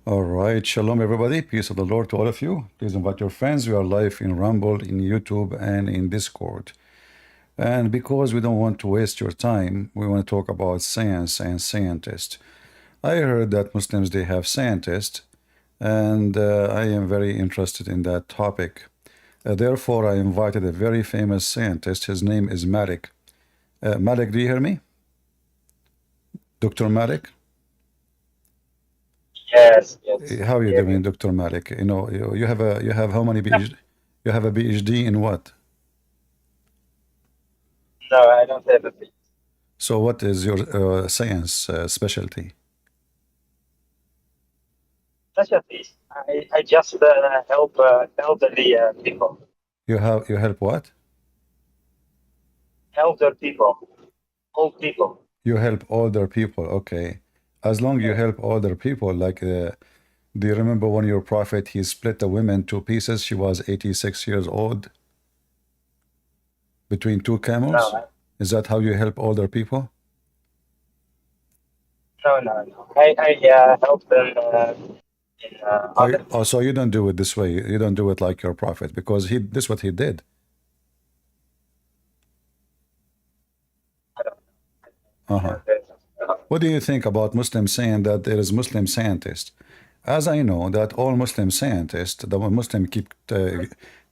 All right, shalom everybody. Peace of the Lord to all of you. Please invite your friends. We are live in Rumble, in YouTube, and in Discord. And because we don't want to waste your time, we want to talk about science and scientists. I heard that Muslims they have scientists, and I am very interested in that topic. Therefore, I invited a very famous scientist. His name is Malik. Malik, do you hear me? Dr. Malik? Yes, yes. How are you Hear you. doing, Dr. Malik? You know, you have how many PhD? You have a PhD in what? No, I don't have a big So what is your science specialty? specialty. I just help elderly people. You help what? Elder people. Old people. You help older people. Okay. As long you Yes. help older people, like do you remember when your prophet he split the woman two pieces? She was 86 years old between two No, camels. Is that how you help older people? no. I help them in other Oh, things. so you don't do it this way. You don't do it like your prophet because he this is what he did. I don't Uh-huh. know. What do you think about Muslims saying that there is Muslim scientists? As I know that all Muslim scientists, the Muslim keep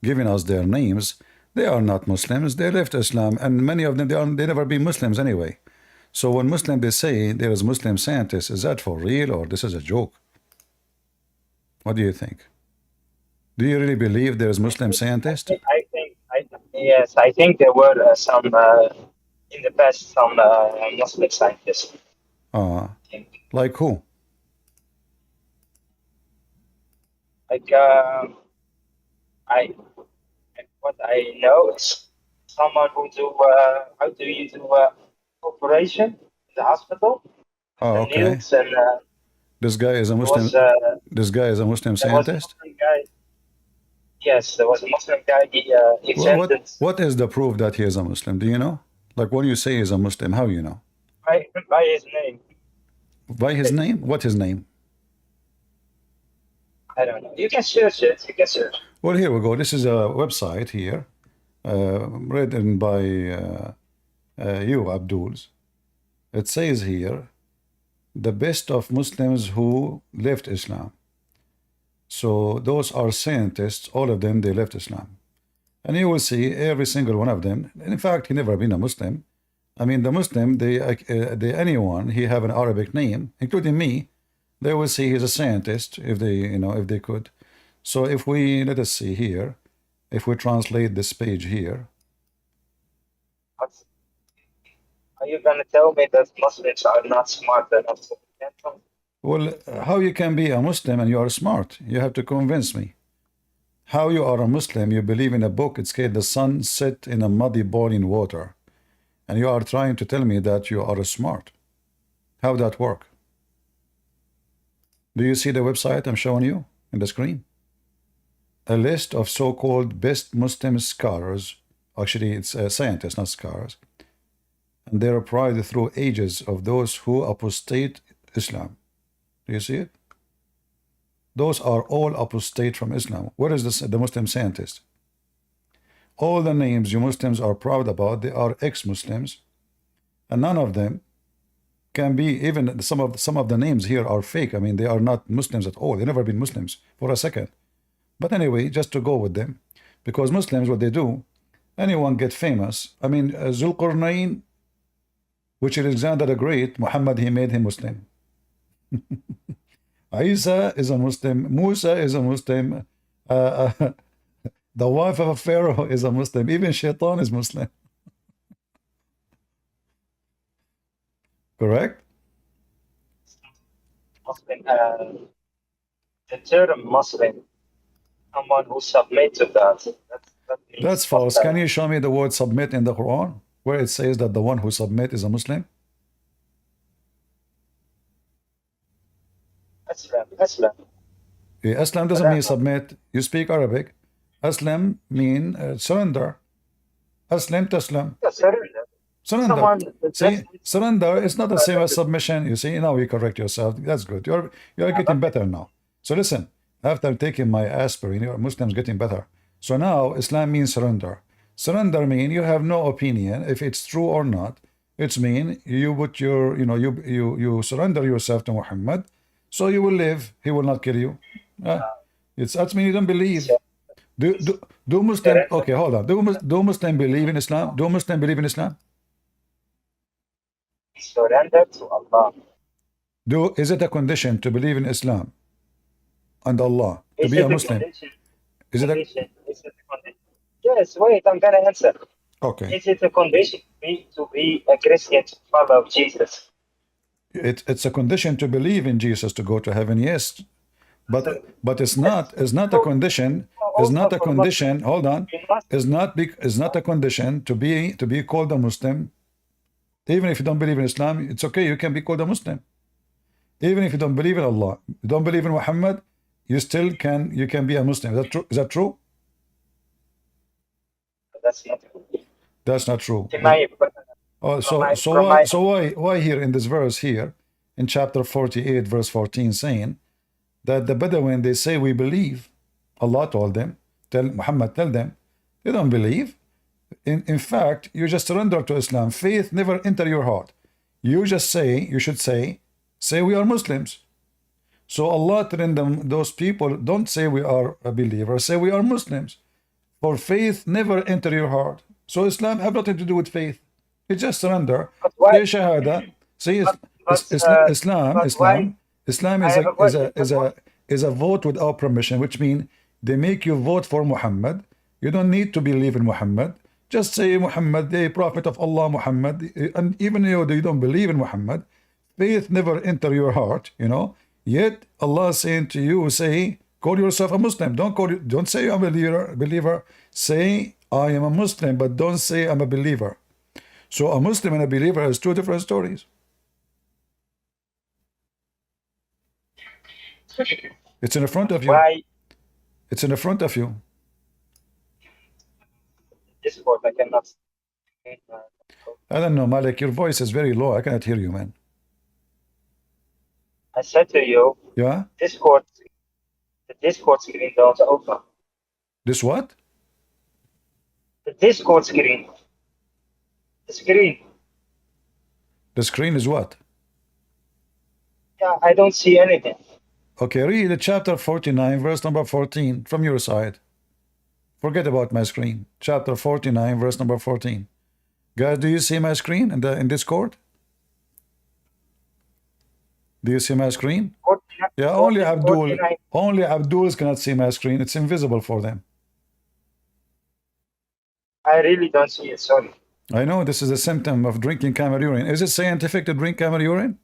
giving us their names, they are not Muslims. They left Islam, and many of them they never been Muslims anyway. So when Muslim they say there is Muslim scientists, is that for real or this is a joke? What do you think? Do you really believe there is Muslim scientists? Yes, I think there were some in the past some Muslim scientists. Uh, I think. like who? Like I what I know is someone who do how do you do operation in the hospital, Oh, the okay. needles, and This guy is a there was Muslim. This guy is a Muslim there was a scientist. Muslim guy. Yes, there was a Muslim guy. He Well, invented what is the proof that he is a Muslim? Do you know? Like when you say he's a Muslim, how you know? by his name. By his name? What his name? I don't know. You can search it. You can search. Well, here we go. This is a website here, written by you, Abdul's. It says here, the best of Muslims who left Islam. So those are scientists, all of them, they left Islam. And you will see every single one of them. In fact, he never been a Muslim. I mean, the Muslim, they anyone, he have an Arabic name, including me, they will see he's a scientist if they, if they could. So if we, let us see here, if we translate this page here, What's, are you gonna tell me that Muslims are not smart enough to invent something? well, how you can be a Muslim and you are smart? You have to convince me. How you are a Muslim, you believe in a book, it's called the sun set in a muddy boiling water. And you are trying to tell me that you are smart. How that work? Do you see the website I'm showing you in the screen? A list of so-called best Muslim scholars. Actually, it's scientists, not scholars. And they are pride through ages of those who apostate Islam. Do you see it? Those are all apostate from Islam. Where is the Muslim scientist? All the names you Muslims are proud about, they are ex-Muslims, and none of them can be, even some of the names here are fake. I mean, they are not Muslims at all. They never been Muslims for a second. But anyway, just to go with them, because Muslims, what they do, anyone get famous. I mean, Zulqarnain, which is Alexander the Great, Muhammad, he made him Muslim. Isa is a Muslim. Musa is a Muslim. The wife of a pharaoh is a Muslim. Even Shaitan is Muslim. Correct? Muslim, the term Muslim, someone who submit to that. That That's means false. Can you show me the word submit in the Quran where it says that the one who submit is a Muslim? Islam. Islam doesn't mean submit. You speak Arabic. Aslam mean surrender. Aslam taslam. Yeah, surrender. Surrender. Someone See, just surrender is not the same as submission. You see, now you correct yourself. That's good. You're getting better now. So listen, after taking my aspirin, your Muslims getting better. So now Islam means surrender. Surrender means you have no opinion if it's true or not. It's mean you put your, you surrender yourself to Muhammad, so you will live. He will not kill you. That's mean you don't believe. Do Muslim? Okay, hold on. Do Muslim believe in Islam? Do Muslim believe in Islam? Surrender to Allah. Is it a condition to believe in Islam and Allah to Is be it a Muslim? condition? Is it a Condition? Is it a condition? Yes, wait, I'm gonna answer. okay? Is it a condition to be a Christian, to follow Jesus? It's a condition to believe in Jesus to go to heaven. Yes, but it's not a condition. It's not a condition. Hold on. It's not a condition to be called a Muslim. Even if you don't believe in Islam, it's okay. You can be called a Muslim. Even if you don't believe in Allah, you don't believe in Muhammad, you still can. You can be a Muslim. Is that true? Is that true? That's not true. That's not true. Oh, why here in this verse here, in chapter 48, verse 14, saying that the Bedouin, they say we believe. Allah told them, Muhammad tell them, they don't believe. In fact, you just surrender to Islam. Faith never enter your heart. You should say we are Muslims. So Allah telling them, those people, don't say we are a believer, say we are Muslims. For faith never enter your heart. So Islam have nothing to do with faith. It's just surrender. Say shahada. Say Islam is a vote without permission, which means they make you vote for Muhammad. You don't need to believe in Muhammad. Just say Muhammad, the prophet of Allah, Muhammad. And even though you don't believe in Muhammad, faith never enter your heart, Yet Allah is saying to you, call yourself a Muslim. Don't say I'm a believer. Say I am a Muslim, but don't say I'm a believer. So a Muslim and a believer has two different stories. It's in the front of you. Why? It's in the front of you. Discord, I cannot. I don't know, Malik, your voice is very low. I cannot hear you, man. I said to you, Yeah? the Discord screen don't open. This what? The Discord screen. The screen. The screen is what? Yeah, I don't see anything. Okay, read the chapter 49, verse number 14 from your side. Forget about my screen. Chapter 49, verse number 14. Guys, do you see my screen in Discord? Do you see my screen? 49, Yeah, only Abduls cannot see my screen. It's invisible for them. I really don't see it, sorry. I know this is a symptom of drinking camel urine. Is it scientific to drink camel urine?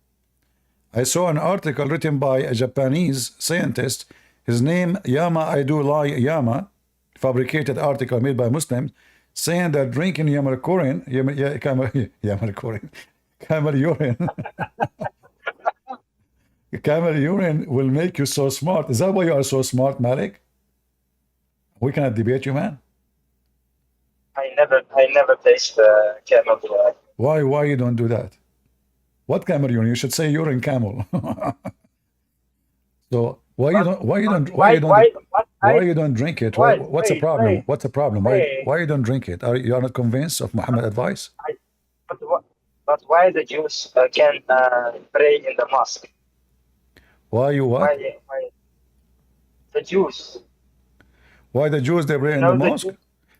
I saw an article written by a Japanese scientist. His name, Yama, fabricated article made by Muslims, saying that drinking camel urine camel urine will make you so smart. Is that why you are so smart, Malik? We cannot debate you, man. I never taste camel urine. Why you don't do that? What camel urine? You should say urine camel. So why you don't drink it? What's the problem? Wait. What's the problem? Why you don't drink it? You are not convinced of Muhammad's advice? But why the Jews can pray in the mosque? Why you what? Why the Jews? Why the Jews they pray in the mosque?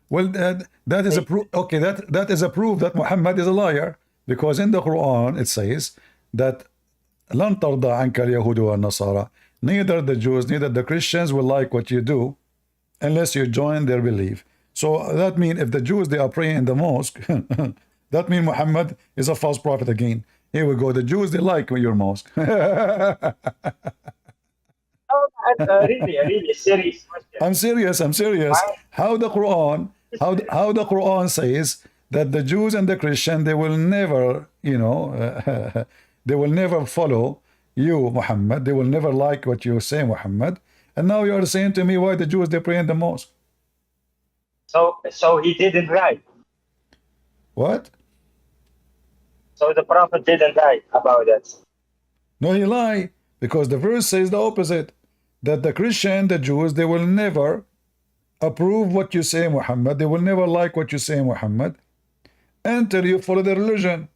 Well, that is a proof. Okay, that is a proof that Muhammad is a liar, because in the Quran it says that لن ترضى عنك اليهود والنصارى. Neither the Jews, neither the Christians will like what you do unless you join their belief. So that means if the Jews they are praying in the mosque, that means Muhammad is a false prophet again. Here we go. The Jews they like your mosque. Really serious question. I'm serious. How the Quran says that the Jews and the Christian they will never, they will never follow you, Muhammad. They will never like what you say, Muhammad. And now you are saying to me why the Jews they pray in the mosque. So he didn't lie. What? So the prophet didn't lie about that. No, he lied, because the verse says the opposite. that the Christian, the Jews, they will never approve what you say, Muhammad. They will never like what you say, Muhammad, until you follow their religion.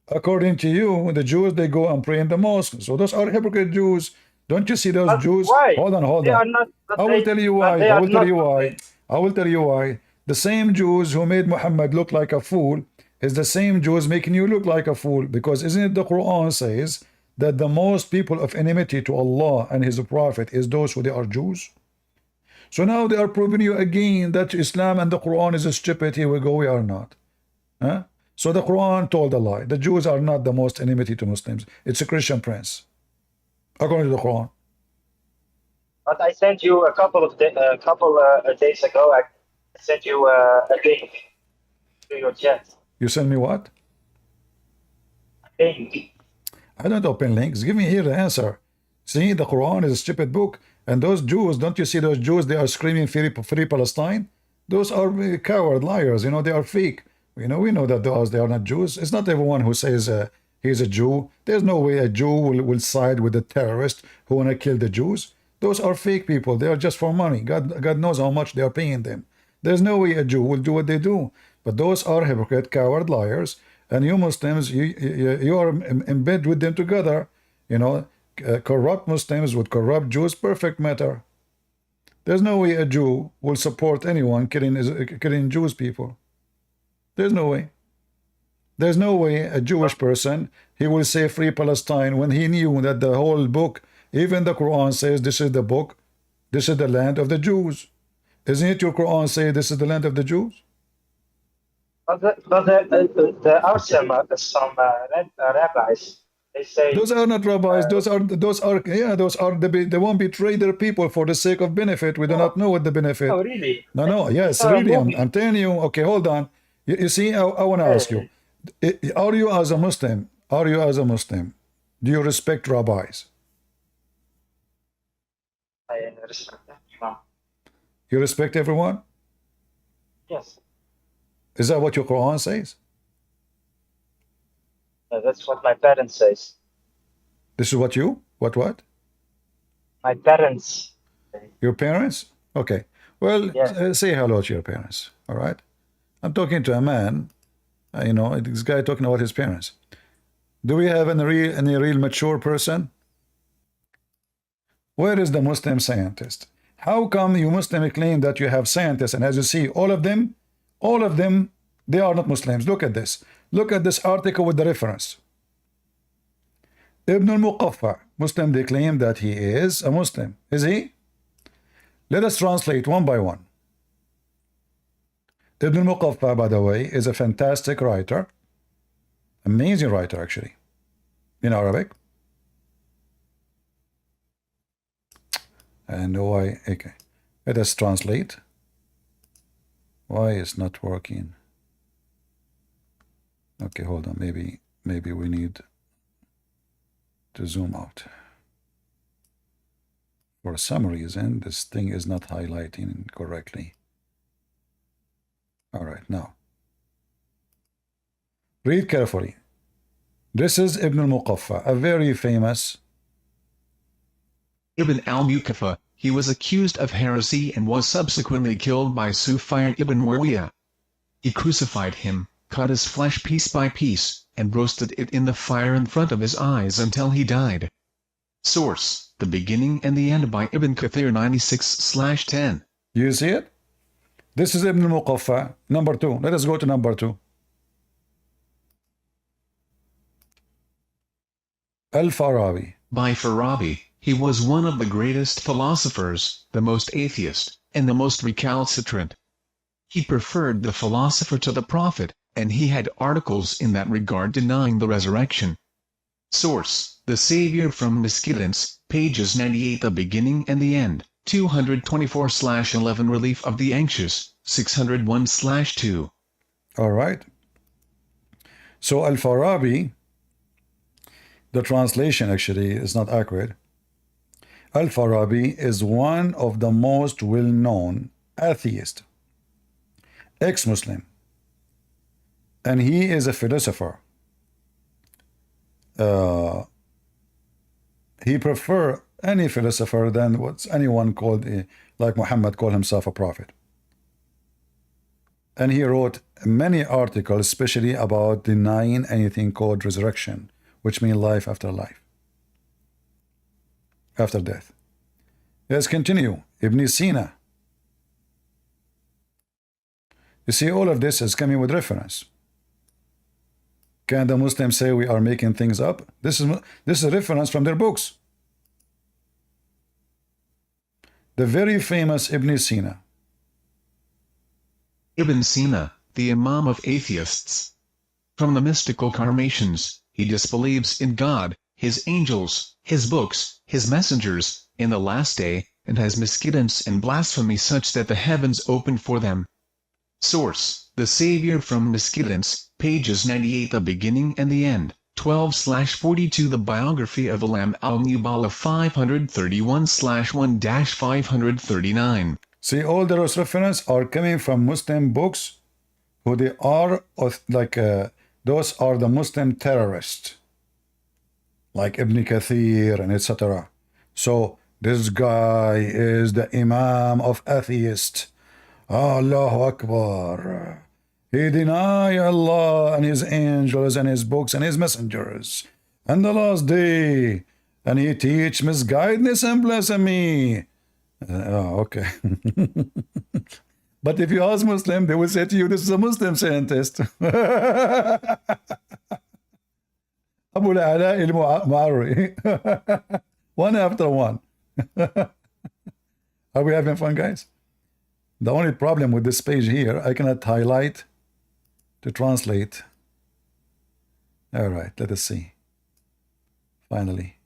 According to you, the Jews, they go and pray in the mosque. So those are hypocrite Jews. Don't you see those But Jews? why? Hold on, hold They are on. not. But I will they, tell you but why. they I are will tell not you why. Muslims. I will tell you why. The same Jews who made Muhammad look like a fool is the same Jews making you look like a fool. Because isn't it the Quran says that the most people of enmity to Allah and His Prophet is those who they are Jews? So now they are proving you again that Islam and the Quran is stupid. Here we go, we are not. Huh? So the Quran told a lie. The Jews are not the most enmity to Muslims. It's a Christian prince, according to the Quran. But I sent you a couple of days ago. I sent you a link to your chat. You send me what? Link. I don't open links. Give me here the answer. See, the Quran is a stupid book. And those Jews, don't you see those Jews? They are screaming free Palestine. Those are coward liars. You know, they are fake. You know, we know that those, they are not Jews. It's not everyone who says he's a Jew. There's no way a Jew will side with the terrorists who want to kill the Jews. Those are fake people. They are just for money. God knows how much they are paying them. There's no way a Jew will do what they do. But those are hypocrite, coward liars. And you Muslims, you are in bed with them together. You know, corrupt Muslims with corrupt Jews, perfect matter. There's no way a Jew will support anyone killing Jewish people. There's no way. There's no way a Jewish person, he will say free Palestine when he knew that the whole book, even the Quran says this is the book, this is the land of the Jews. Isn't it your Quran say this is the land of the Jews? But there are some rabbis. They say Those are not rabbis. Those are they won't betray their people for the sake of benefit. We do not know what the benefit. oh really? No, yes, really. I'm telling you. Okay, hold on. You see, I want to ask you: are you as a Muslim? Are you as a Muslim? Do you respect rabbis? I respect that. No. You respect everyone? Yes, Is that what your Quran says? that's what my parents says. This is what you? What? My parents. Your parents? Okay. Well, Yeah. say hello to your parents. All right. I'm talking to a man. You know, this guy talking about his parents. Do we have any real mature person? Where is the Muslim scientist? How come you Muslim claim that you have scientists, and as you see, all of them, they are not Muslims? Look at this. Look at this article with the reference. Ibn al-Muqaffa, Muslim, they claim that he is a Muslim. Is he? Let us translate one by one. Ibn al-Muqaffa, by the way, is a fantastic writer. Amazing writer, actually, in Arabic. And why? Okay. Let us translate. Why is not working? Okay, hold on. Maybe we need to zoom out. For some reason, this thing is not highlighting correctly. All right, now. Read carefully. This is Ibn al-Muqaffa, a very famous Ibn al-Muqaffa. He was accused of heresy and was subsequently killed by Sufyan ibn Muawiyah. He crucified him, cut his flesh piece by piece, and roasted it in the fire in front of his eyes until he died. Source: The Beginning and the End by Ibn Kathir 96/10. You see it? This is Ibn al-Muqaffa, number 2. Let us go to number 2. Al-Farabi. By Farabi, he was one of the greatest philosophers, the most atheist, and the most recalcitrant. He preferred the philosopher to the prophet, and he had articles in that regard denying the resurrection. Source: The Savior from Misguidance, pages 98. The Beginning and the End, 224/11. Relief of the Anxious, 601/2. All right. So Al-Farabi, the translation actually is not accurate. Al-Farabi is one of the most well-known atheists, ex-Muslim, and he is a philosopher. He prefer any philosopher than what's anyone called, like Muhammad called himself a prophet. And he wrote many articles, especially about denying anything called resurrection, which means life after life, after death. Let's continue. Ibn Sina. You see, all of this is coming with reference. Can the Muslims say we are making things up? This is a reference from their books. The very famous Ibn Sina. Ibn Sina, the Imam of atheists. From the mystical carnations, he disbelieves in God, his angels, his books, his messengers, in the last day, and has miscredence and blasphemy such that the heavens open for them. Source: The Savior from Miscredence, pages 98. The Beginning and the End, 12/42. The Biography of Alam al-Nubala 531/1-539. See, all those references are coming from Muslim books, who they are like those are the Muslim terrorists, like Ibn Kathir and etc. So this guy is the Imam of atheists. Allahu Akbar. He denies Allah and his angels and his books and his messengers and the last day, and he teach misguidedness and blasphemy. Okay. But if you ask Muslim, they will say to you, this is a Muslim scientist. Abu al-Ala al-Mu'arri. One after one. Are we having fun, guys? The only problem with this page here, I cannot highlight to translate. All right, let us see. Finally.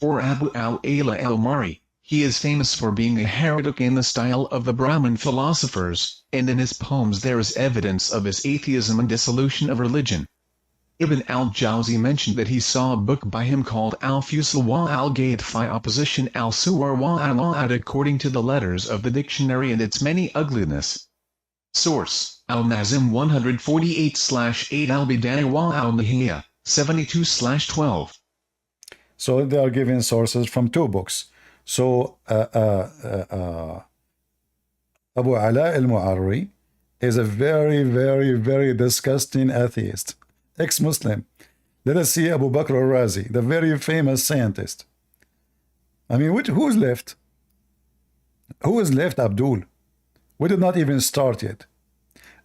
For Abu al-Ala al-Mari, he is famous for being a heretic in the style of the Brahmin philosophers, and in his poems there is evidence of his atheism and dissolution of religion. Ibn al-Jawzi mentioned that he saw a book by him called Al-Fusul wa al-Gayat fi opposition al-Suwar wa al-A'ad according to the letters of the dictionary and its many ugliness. Source: Al-Nazim 148/8 al-Bidayah wa al-Nihaya 72/12. So they are giving sources from two books. So Abu Ala al-Mu'arri is a very, very, very disgusting atheist, ex-Muslim. Let us see Abu Bakr al-Razi, the very famous scientist. I mean, who's left? Who is left, Abdul? We did not even start yet.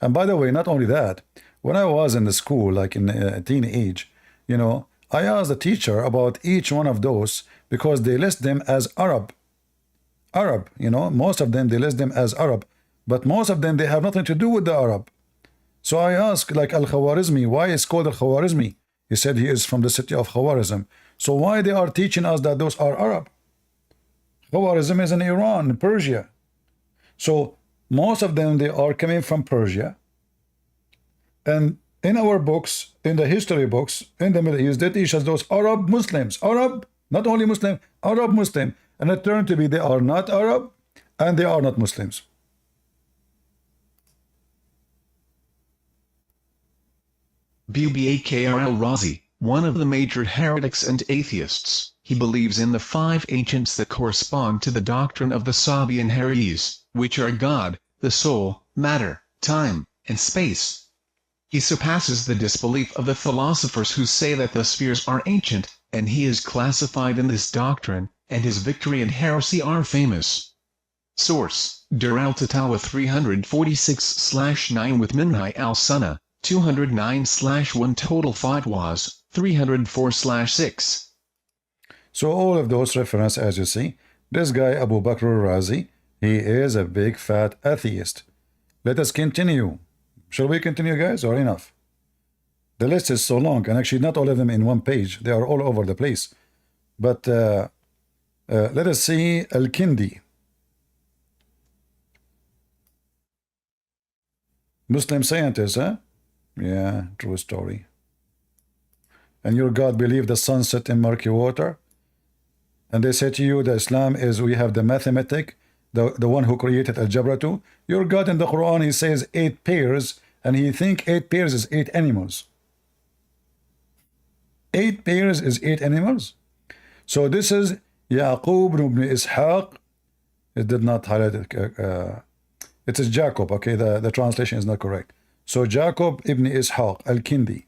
And by the way, not only that, when I was in the school, like in teenage, you know, I asked the teacher about each one of those because they list them as Arab. Arab, you know, most of them, they list them as Arab, but most of them, they have nothing to do with the Arab. So I asked, like Al-Khawarizmi, why is called Al-Khawarizmi? He said he is from the city of Khawarizm. So why they are teaching us that those are Arab? Khawarizm is in Iran, Persia. So most of them, they are coming from Persia. And in our books, in the history books, in the Middle East, they teach us those Arab Muslims. Arab, not only Muslim, Arab Muslim. And it turned to be they are not Arab and they are not Muslims. Bakr al-Razi, one of the major heretics and atheists, he believes in the five ancients that correspond to the doctrine of the Sabian Haris, which are God, the soul, matter, time, and space. He surpasses the disbelief of the philosophers who say that the spheres are ancient, and he is classified in this doctrine, and his victory and heresy are famous. Source: Dur al-Tatawa 346/9 with Minhaj al-Sunnah, 209/1 total fatwas, 304/6. So all of those references, as you see, this guy Abu Bakr al-Razi, he is a big fat atheist. Let us continue. Shall we continue, guys, or enough? The list is so long, and actually not all of them in one page. They are all over the place. But let us see Al-Kindi. Muslim scientist, huh? Yeah, true story. And your God believed the sun set in murky water? And they say to you that Islam is, we have the mathematic, the one who created algebra too. Your God in the Quran, he says 8 pairs, and he think 8 pairs is 8 animals. 8 pairs is 8 animals. So this is Yaqub ibn Ishaq. It did not highlight it. It is Jacob. Okay, the translation is not correct. So Jacob ibn Ishaq al-Kindi.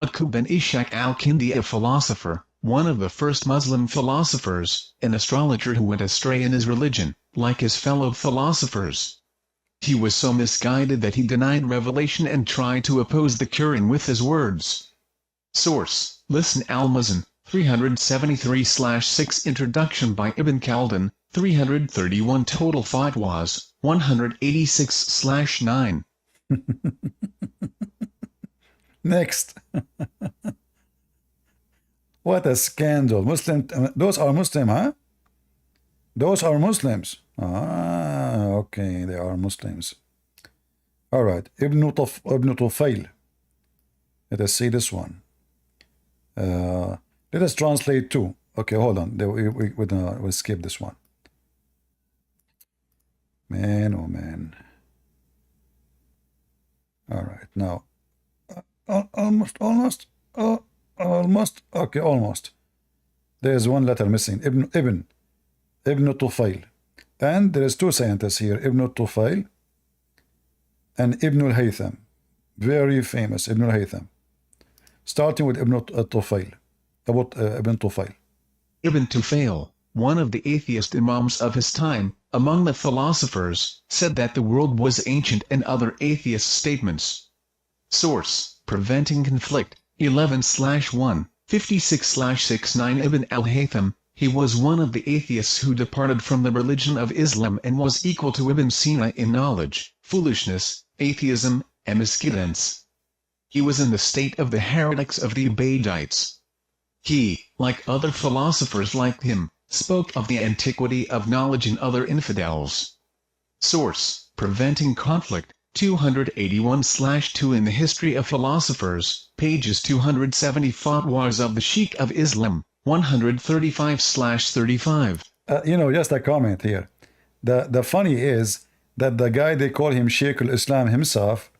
Yaqub ben Ishaq al-Kindi, a philosopher, one of the first Muslim philosophers, an astrologer who went astray in his religion, like his fellow philosophers. He was so misguided that he denied revelation and tried to oppose the Quran with his words. Source: Listen Al-Muzan, 373/6 Introduction by Ibn Khaldun, 331 Total Fatwas, 186/9. Next. What a scandal. Muslim, those are Muslim, huh? Those are Muslims. Ah, okay, they are Muslims. All right, Ibn Tufayl. Let us see this one. Let us translate too. Okay, hold on. We'll skip this one. Man, oh man. All right, now. Almost. Okay, almost. There's one letter missing. Ibn Tufayl. And there is two scientists here, Ibn Tufayl and Ibn al-Haytham. Very famous, Ibn al-Haytham. Starting with Ibn Tufayl. Ibn Tufayl. Ibn Tufayl, one of the atheist imams of his time, among the philosophers, said that the world was ancient and other atheist statements. Source: Preventing Conflict, 11/1, 56/69 Ibn al-Haytham. He was one of the atheists who departed from the religion of Islam and was equal to Ibn Sina in knowledge, foolishness, atheism, and misguidance. He was in the state of the heretics of the Ubaidites. He, like other philosophers like him, spoke of the antiquity of knowledge in other infidels. Source: Preventing Conflict, 281/2 In the History of Philosophers, pages 270 Fatwas of the Sheikh of Islam, 135/35. Just a comment here. The funny is that the guy they call him Sheikh al-Islam himself,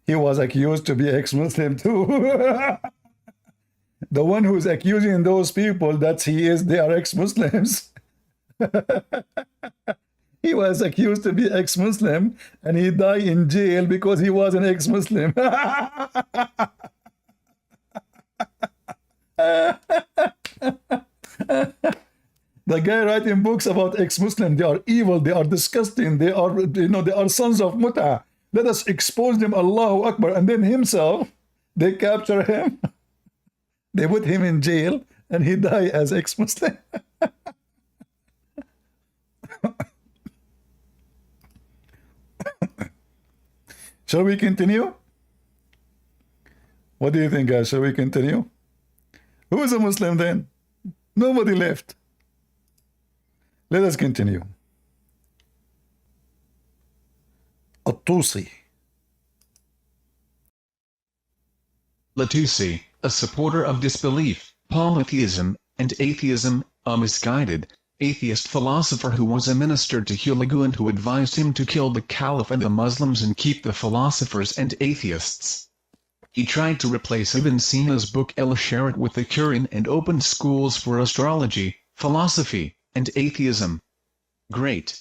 he was accused to be ex-Muslim too. The one who's accusing those people that they are ex-Muslims. He was accused to be ex-Muslim and he died in jail because he was an ex-Muslim. The guy writing books about ex-Muslim, they are evil, they are disgusting, they are sons of Muta. Let us expose them, Allahu Akbar. And then himself, they capture him, they put him in jail, and he died as ex-Muslim. Shall we continue? What do you think, guys? Shall we continue? Who is a Muslim then? Nobody left. Let us continue. At-Tusi. Latusi, a supporter of disbelief, polytheism, and atheism, a misguided, atheist philosopher who was a minister to Hulagu and who advised him to kill the Caliph and the Muslims and keep the philosophers and atheists. He tried to replace Ibn Sina's book El-Sharat with the Quran and opened schools for astrology, philosophy, and atheism. Great.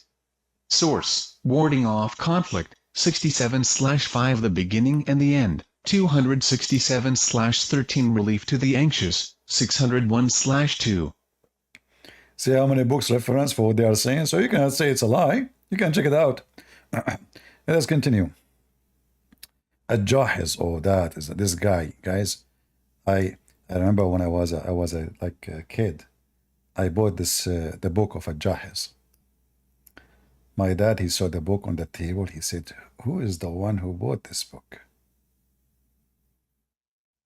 Source: Warding Off Conflict, 67/5 The Beginning and the End, 267/13 Relief to the Anxious, 601/2. See how many books reference for what they are saying? So you cannot say it's a lie. You can check it out. Let us continue. Al-Jahiz, that is this guy, guys. I remember when I was a kid, I bought this the book of Al-Jahiz. My dad, he saw the book on the table. He said, "Who is the one who bought this book?"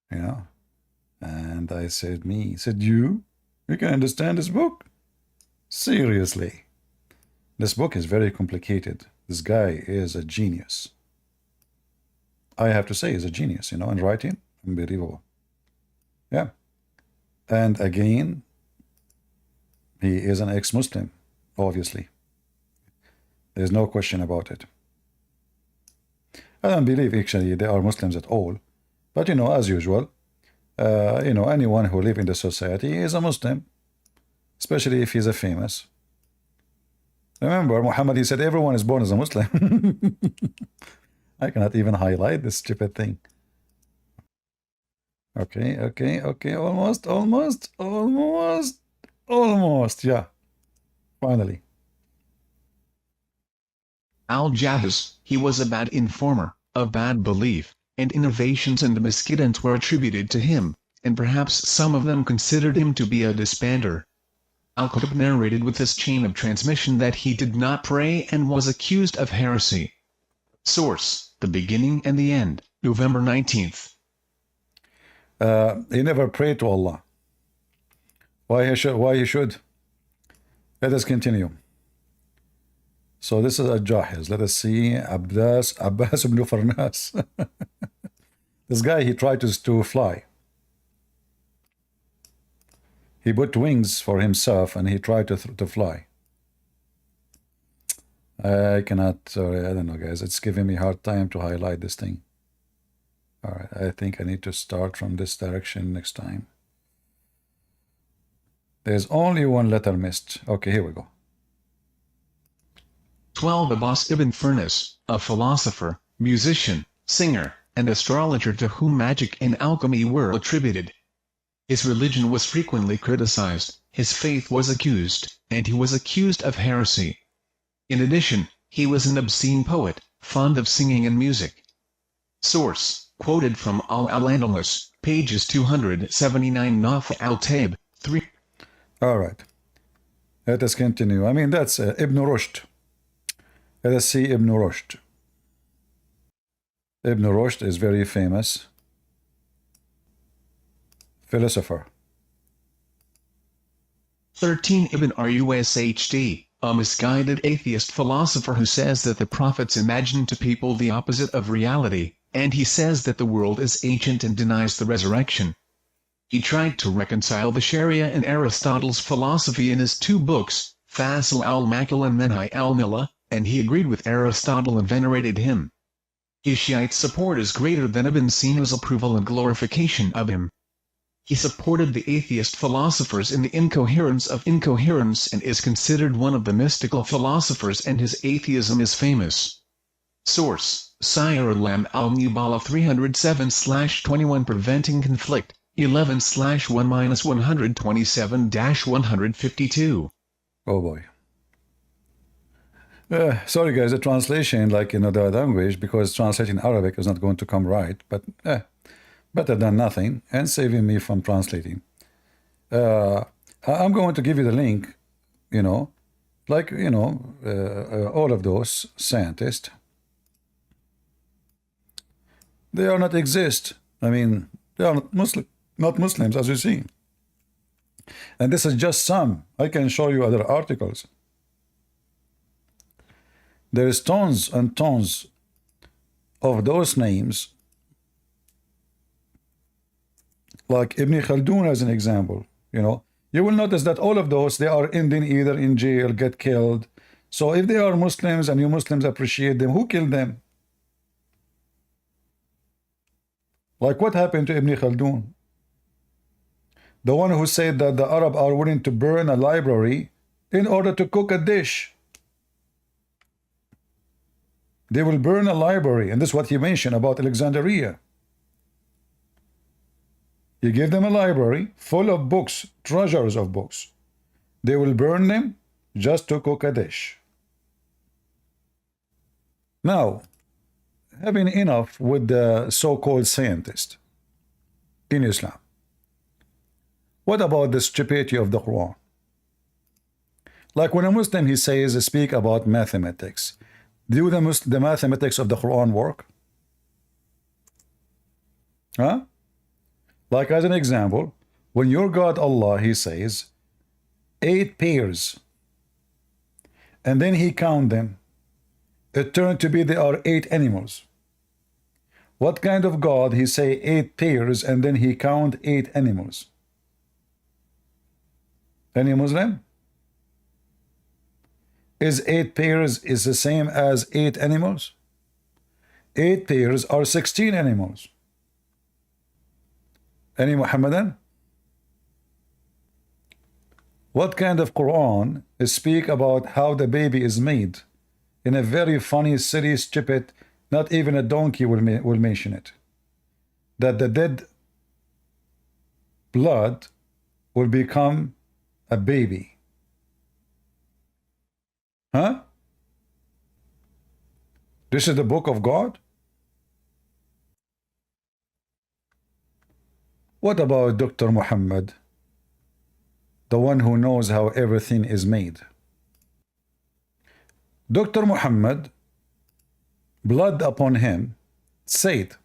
And I said, "Me." He said, "You can understand this book?" Seriously, this book is very complicated. This guy is a genius. I have to say, he's a genius, in writing. Unbelievable. Yeah. And again, he is an ex-Muslim, obviously. There's no question about it. I don't believe actually they are Muslims at all. But you know, as usual, you know, anyone who live in the society is a Muslim, especially if he's a famous. Remember, Muhammad, he said everyone is born as a Muslim. I cannot even highlight this stupid thing. Okay, almost, yeah, finally. Al-Jabez, he was a bad informer, of bad belief, and innovations and misguidance were attributed to him, and perhaps some of them considered him to be a disbander. Al-Qutb narrated with this chain of transmission that he did not pray and was accused of heresy. Source: The Beginning and the End, November 19th. He never prayed to Allah. Why he should? Let us continue. So this is a Jahiz. Let us see. Abbas ibn Farnas. This guy, he tried to fly. He put wings for himself and he tried to fly. I cannot, sorry, I don't know, guys. It's giving me a hard time to highlight this thing. All right, I think I need to start from this direction next time. There's only one letter missed. Okay, here we go. 12. Abbas ibn Farnas, a philosopher, musician, singer, and astrologer to whom magic and alchemy were attributed. His religion was frequently criticized, his faith was accused, and he was accused of heresy. In addition, he was an obscene poet, fond of singing and music. Source: quoted from Al-Andalus, pages 279. Naf al-Taib, 3. All right. Let us continue. I mean, that's Ibn Rushd. Let us see Ibn Rushd. Ibn Rushd is very famous philosopher. 13. Ibn Rushd, a misguided atheist philosopher who says that the prophets imagined to people the opposite of reality, and he says that the world is ancient and denies the resurrection. He tried to reconcile the Sharia and Aristotle's philosophy in his two books, Fasl al-Makil and Menhi al-Mila, and he agreed with Aristotle and venerated him. His Shiite support is greater than Ibn Sina's approval and glorification of him. He supported the atheist philosophers in the incoherence of incoherence and is considered one of the mystical philosophers, and his atheism is famous. Source: Sire Alam al-Nubala 307/21 Preventing Conflict, 11/1-127-152. Oh boy. Sorry guys, the translation, like in other language, because translating Arabic is not going to come right, but better than nothing, and saving me from translating. I'm going to give you the link, you know, like, you know, all of those scientists, they are not exist. I mean, they are not Muslims, as you see. And this is just some. I can show you other articles. There is tons and tons of those names, like Ibn Khaldun as an example. You know, you will notice that all of those, they are ending either in jail, get killed. So if they are Muslims and you Muslims appreciate them, who killed them? Like what happened to Ibn Khaldun? The one who said that the Arab are willing to burn a library in order to cook a dish. They will burn a library, and this is what he mentioned about Alexandria. He gave them a library full of books, treasures of books. They will burn them just to cook a dish. Now, having enough with the so-called scientist in Islam, what about the stupidity of the Quran? Like when a Muslim, he says, speak about mathematics. Do the mathematics of the Quran work? Huh? Like as an example, when your God Allah, he says 8 pairs, and then he count them, it turned to be there are 8 animals. What kind of God he say 8 pairs and then he count 8 animals? Any Muslim? Is 8 pairs is the same as 8 animals? 8 pairs are 16 animals. Any Muhammadan? What kind of Quran speak about how the baby is made? In a very funny, silly, stupid, not even a donkey will mention it. That the dead blood will become a baby. Huh? This is the book of God? What about Dr. Muhammad, the one who knows how everything is made? Dr. Muhammad, blood upon him, said,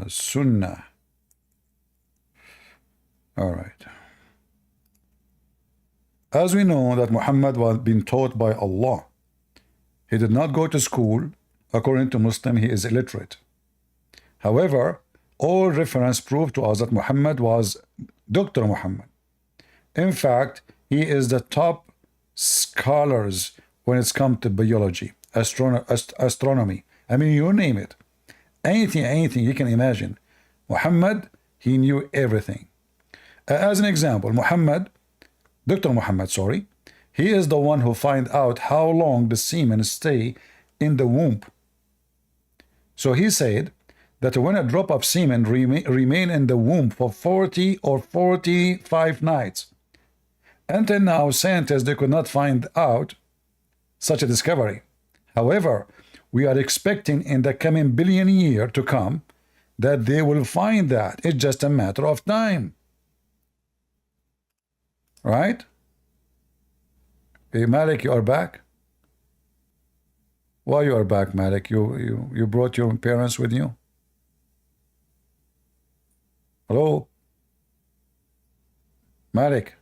Sunnah. All right. As we know that Muhammad was being taught by Allah, he did not go to school. According to Muslim, he is illiterate. However, all reference prove to us that Muhammad was Dr. Muhammad. In fact, he is the top scholars when it's come to biology, astronomy. I mean, you name it. Anything you can imagine. Muhammad, he knew everything. As an example, Dr. Muhammad, sorry, he is the one who find out how long the semen stay in the womb. So he said that when a drop of semen remain in the womb for 40 or 45 nights. Until now, scientists, they could not find out such a discovery. However, we are expecting in the coming billion year to come that they will find that. It's just a matter of time. Right? Hey, Malik, you are back? Why you are back, Malik? You brought your parents with you? Hello? Malik?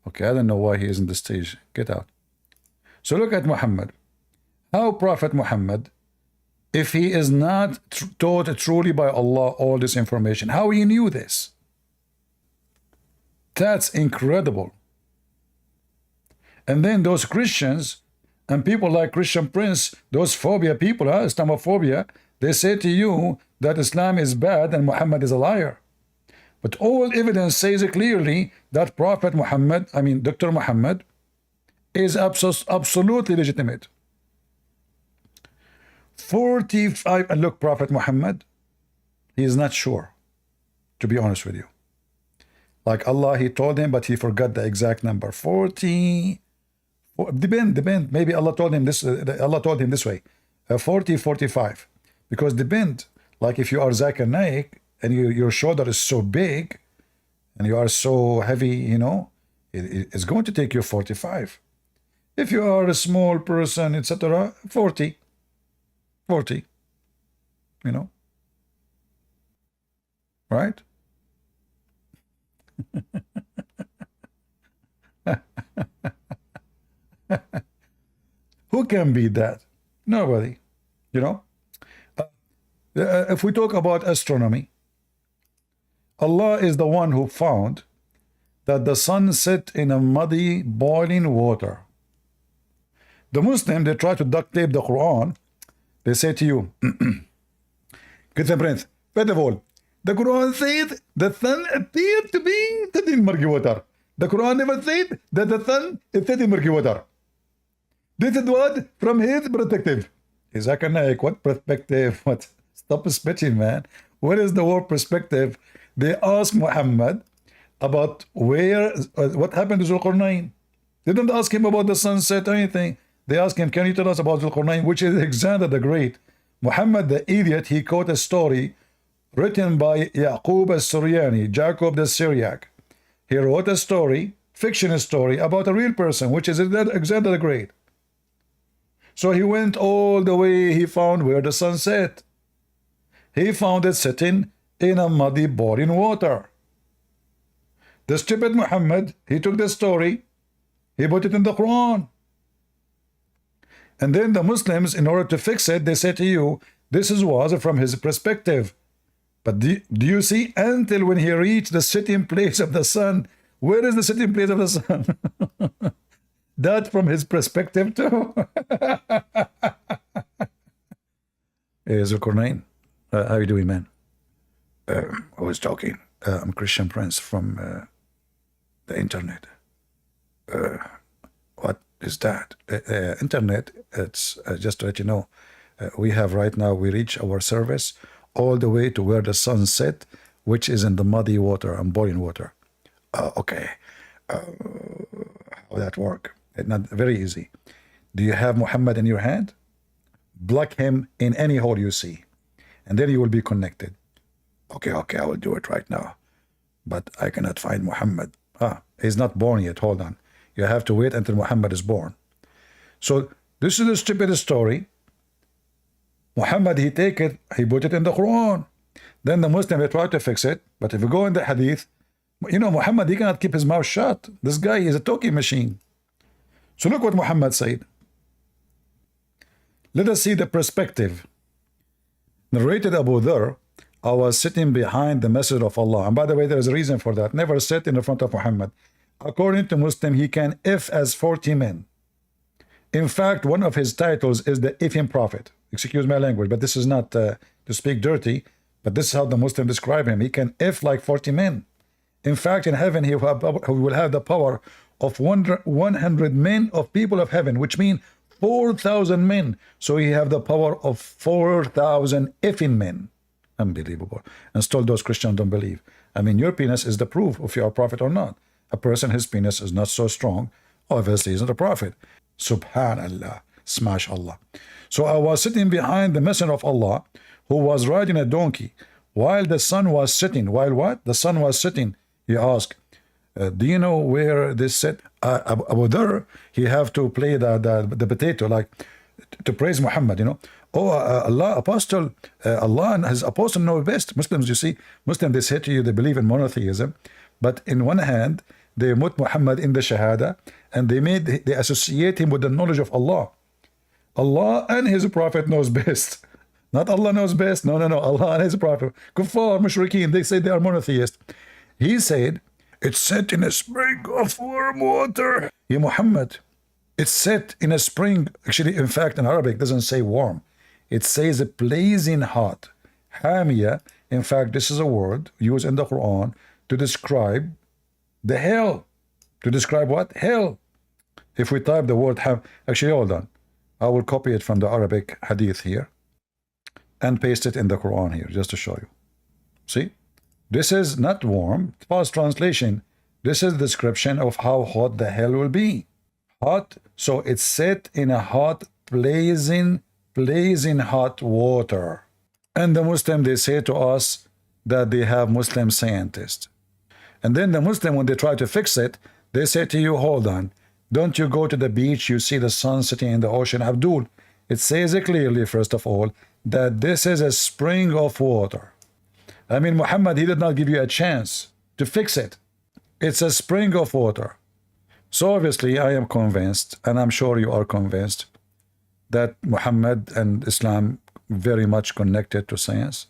Okay, I don't know why he is on the stage. Get out. So look at Muhammad. How Prophet Muhammad, if he is not taught truly by Allah all this information, how he knew this? That's incredible. And then those Christians and people like Christian Prince, those phobia people, Islamophobia, they say to you that Islam is bad and Muhammad is a liar. But all evidence says clearly that Prophet Muhammad, Dr. Muhammad, is absolutely legitimate. 45, and look, Prophet Muhammad, he is not sure, to be honest with you. Like Allah, he told him, but he forgot the exact number. 40, depend. Maybe Allah told him this. Allah told him this way, 40, 45, because depend. Like if you are Zakir Naik and your shoulder is so big, and you are so heavy, you know, it's going to take you 45. If you are a small person, etc., 40, you know, right? Who can beat that? Nobody, you know. If we talk about astronomy, Allah is the one who found that the sun set in a muddy, boiling water. The Muslim, they try to duct tape the Quran. They say to you, Christian Prince, first of all, the Quran said the sun appeared to be set in murky water. The Quran never said that the sun is set in murky water. This is what from his perspective. Is Akan, what perspective? What? Stop spitting, man. What is the word perspective? They ask Muhammad about what happened to Zulqarnain. They didn't ask him about the sunset or anything. They asked him, can you tell us about Zulqarnain, which is Alexander the Great. Muhammad the idiot, he quote a story written by Yaqub al-Suryani, Jacob the Syriac. He wrote a story, fiction story, about a real person, which is Alexander the Great. So he went all the way, he found where the sun set. He found it sitting in a muddy, boiling water. The stupid Muhammad, he took the story, he put it in the Quran. And then the Muslims, in order to fix it, they say to you, this was from his perspective. But do you see, until when he reached the sitting place of the sun, where is the sitting place of the sun? That from his perspective too. Hey, Zulkarnain, how you doing, man? I was talking. I'm Christian Prince from the internet. What is that? Internet, it's just to let you know, we have right now, we reach our service all the way to where the sun set, which is in the muddy water and boiling water. Okay. How that work? It's not very easy. Do you have Muhammad in your hand? Block him in any hole you see, and then you will be connected. Okay, I will do it right now. But I cannot find Muhammad. He's not born yet. Hold on. You have to wait until Muhammad is born. So this is the stupidest story. Muhammad, he take it, he put it in the Quran. Then the Muslim, they try to fix it. But if you go in the Hadith, you know, Muhammad, he cannot keep his mouth shut. This guy is a talking machine. So look what Muhammad said. Let us see the perspective. Narrated Abu Dhar, I was sitting behind the Messenger of Allah. And by the way, there is a reason for that. Never sit in the front of Muhammad. According to Muslim, he can if as 40 men. In fact, one of his titles is the Ifim Prophet. Excuse my language, but this is not to speak dirty, but this is how the Muslim describe him. He can if like 40 men. In fact, in heaven, he will have the power of 100 men of people of heaven, which means 4,000 men. So he have the power of 4,000 effing men. Unbelievable. And still those Christians don't believe. I mean, your penis is the proof if you are a prophet or not. A person, his penis is not so strong, obviously he's not a prophet. Subhanallah. Smash Allah. So I was sitting behind the Messenger of Allah, who was riding a donkey, while the sun was sitting. While what? The sun was sitting. He asked, do you know where this set? Abu Dhar, he have to play the potato, like to praise Muhammad, you know. Oh, Allah, apostle, Allah and his apostle know best. Muslims, you see, Muslims, they say to you, they believe in monotheism, but in one hand, they put Muhammad in the Shahada, and they associate him with the knowledge of Allah. Allah and his prophet knows best. Not Allah knows best. No. Allah and his prophet. Kuffar, mushrikeen, they say they are monotheist. He said, it's set in a spring of warm water. Ya Muhammad, it's set in a spring. Actually, in fact, in Arabic, it doesn't say warm. It says blazing hot. Hamia, in fact, this is a word used in the Quran to describe the hell. To describe what? Hell. If we type the word actually, hold on. I will copy it from the Arabic hadith here and paste it in the Quran here, just to show you. See? This is not warm. Past translation. This is the description of how hot the hell will be. Hot. So it's set in a hot, blazing hot water. And the Muslim, they say to us that they have Muslim scientists. And then the Muslim, when they try to fix it, they say to you, hold on. Don't you go to the beach, you see the sun sitting in the ocean. Abdul, it says clearly, first of all, that this is a spring of water. I mean, Muhammad, he did not give you a chance to fix it. It's a spring of water. So obviously, I am convinced, and I'm sure you are convinced, that Muhammad and Islam very much connected to science.